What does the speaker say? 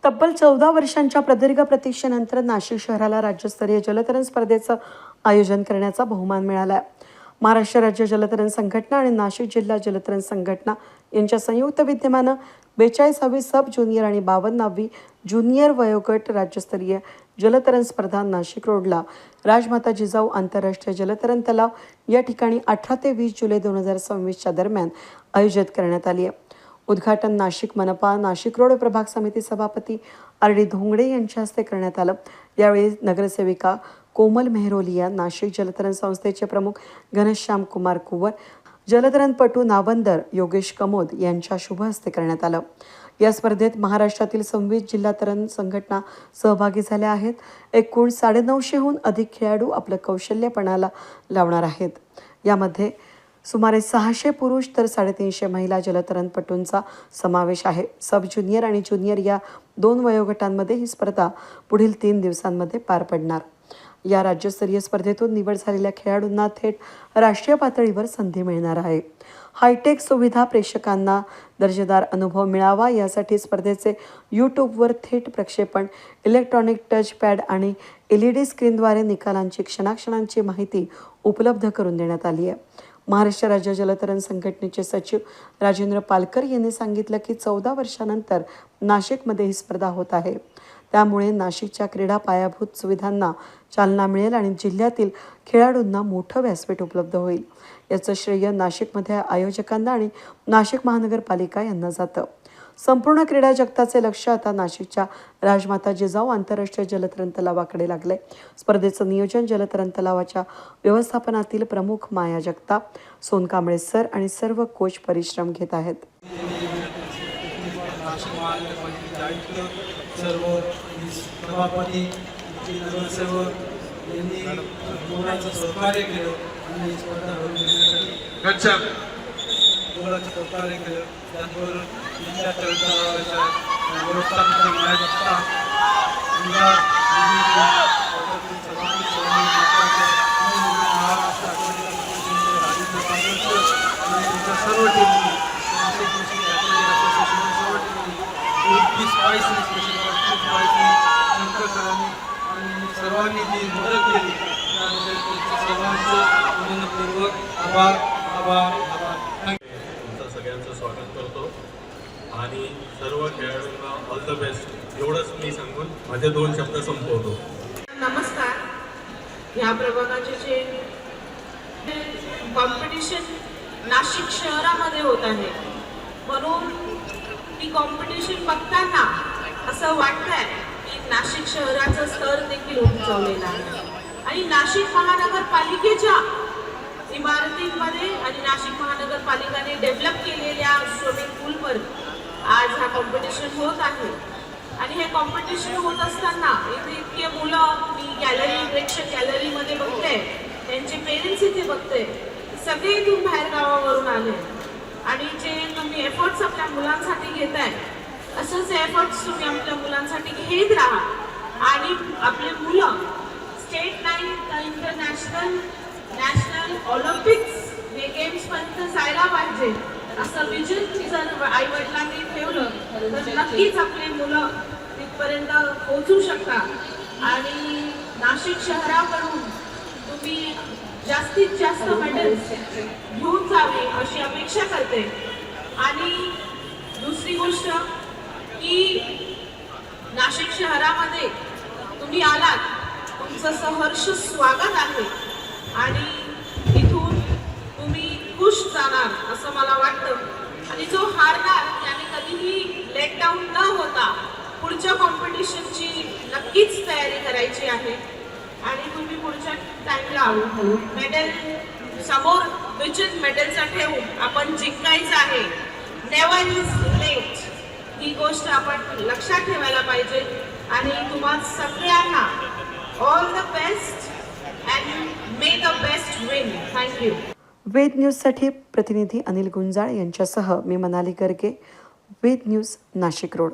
तब्बल 14 वर्षांच्या प्रदीर्घ प्रतीक्षेनंतर नाशिक शहराला राज्यस्तरीय जलतरण स्पर्धेचं आयोजन करण्याचा बहुमान मिळाला आहे. महाराष्ट्र राज्य जलतरण संघटना आणि नाशिक जिल्हा जलतरण संघटना यांच्या संयुक्त विद्यमानं 42वी सब ज्युनियर आणि 52वी ज्युनियर वयोगट राज्यस्तरीय जलतरण स्पर्धा नाशिक रोडला राजमाता जिजाऊ आंतरराष्ट्रीय जलतरण तलाव या ठिकाणी 18 ते 20 जुलै 2026च्या दरम्यान आयोजित करण्यात आली आहे. उद्घाटन नाशिक मनपा नाशिक रोड प्रभाग समिती सभापती RD धोंगडे यांच्या हस्ते करण्यात आलं. यावेळी नगरसेविका कोमल मेहरोलिया, नाशिक जलतरण संस्थेचे प्रमुख घनश्याम कुमार कुंवर, जलतरणपटू नावंदर योगेश कमोद यांच्या शुभ हस्ते करण्यात आलं. या स्पर्धेत महाराष्ट्रातील 26 जिल्हा तरण संघटना सहभागी झाल्या आहेत. एकूण 950हून अधिक खेळाडू आपलं कौशल्य पणाला लावणार आहेत. यामध्ये सुमारे 600 पुरुष तर 350 महिला जलतरणपटूंचा समावेश आहे. सब ज्युनियर आणि ज्युनियर या 2 वयोगटांमध्ये ही स्पर्धा पुढील 3 दिवसांमध्ये पार पडणार. या राज्यस्तरीय स्पर्धेतून निवड झालेल्या खेळाडूंना थेट राष्ट्रीय पातळीवर संधी मिळणार आहे. हायटेक सुविधा प्रेक्षकांना दर्जेदार अनुभव मिळावा यासाठी स्पर्धेचे यूट्यूबवर थेट प्रक्षेपण, इलेक्ट्रॉनिक टच पॅड आणि LED स्क्रीनद्वारे निकालांची क्षणाक्षणांची माहिती उपलब्ध करून देण्यात आली आहे. महाराष्ट्र राज्य जलतरण संघटनेचे सचिव राजेंद्र पालकर यांनी सांगितलं की 14 वर्षानंतर नाशिकमध्ये ही स्पर्धा होत आहे. त्यामुळे नाशिकच्या क्रीडा पायाभूत सुविधांना चालना मिळेल आणि जिल्ह्यातील खेळाडूंना मोठं व्यासपीठ उपलब्ध होईल. याचं श्रेय नाशिकमध्ये आयोजकांना आणि नाशिक महानगरपालिका यांना जातं. संपूर्ण क्रीडा जगताचे लक्ष आता नाशिकच्या राजमाता जिजाऊ आंतरराष्ट्रीय जलतरण तलावाकडे लागले. स्पर्धेचं नियोजन जलतरण तलावाच्या व्यवस्थापनातील प्रमुख माया जगताप, सोनकांबळे सर आणि सर्व कोच परिश्रम घेत आहेत. सर्व सभापती नगरसेवक यांनी पूर्णाचं सहकार्य केलं आणि स्पर्धा घडून देण्यासाठी पूर्णाचं सहकार्य केलं. त्याचबरोबर जिल्हा तळाच्या व्यवस्थापन सर्व टीमनी सर्वांनी जी मदत केली त्याबद्दल सर्वांचं मनपूर्वक आभार. तुमचं सगळ्यांचं स्वागत करतो आणि सर्व खेळाडूंना ऑल द बेस्ट एवढंच मी सांगून माझे 2 शब्द संपवतो. नमस्कार. ह्या प्रभागाचे जे कॉम्पिटिशन नाशिक शहरामध्ये होत आहे म्हणून ही कॉम्पिटिशन बघताना असं वाटतंय की नाशिक शहराचा स्तर देखील उंचावलेला आहे आणि नाशिक महानगरपालिकेच्या इमारतींमध्ये आणि नाशिक महानगरपालिकेने डेव्हलप केलेल्या स्विमिंग पूलवर आज हा कॉम्पिटिशन होत आहे. आणि हे कॉम्पिटिशन होत असताना इथे इतके मुलं मी प्रेक्षक गॅलरीमध्ये बघते, त्यांचे पेरेंट्स इथे बघते, सगळे इथून बाहेर गावावरून आले आणि जे तुम्ही एफर्ट्स आपल्या मुलांसाठी घेताय असंच एफर्ट्स तुम्ही आपल्या मुलांसाठी घेत राहा आणि आपले मुलं स्टेट नाही तर इंटरनॅशनल, नॅशनल, ऑलिम्पिक्स हे गेम्सपर्यंत जायला पाहिजे असं विजन जर आईवडिलांनी ठेवलं तर नक्कीच आपले मुलं तिथपर्यंत पोहोचू शकतात आणि नाशिक शहराकडून तुम्ही जास्तीत जास्त मेडल्स घेऊन जावे अशी अपेक्षा करते. आणि दुसरी गोष्ट की नाशिक शहरामध्ये तुम्ही आलात, तुमचं सहर्ष स्वागत आहे आणि इथून तुम्ही खुश जाणार असं मला वाटतं. आणि जो हारणार त्याने कधीही लेट डाऊन न होता पुढच्या कॉम्पिटिशनची नक्कीच तयारी करायची आहे आणि तुम्ही पुढच्या टाइमला मेडल समोर विजन मेडलचा ठेवून आपण जिंकायचं आहे. नेव्हर इज लेट ही गोष्ट आपण लक्षात ठेवायला पाहिजे आणि तुम्हाला सगळ्यांना all the best and may the best win. Thank you. Ved न्यूजसाठी प्रतिनिधी अनिल गुंजाळ यांच्यासह मी मनाली गर्गे, वेद न्यूज, नाशिक रोड.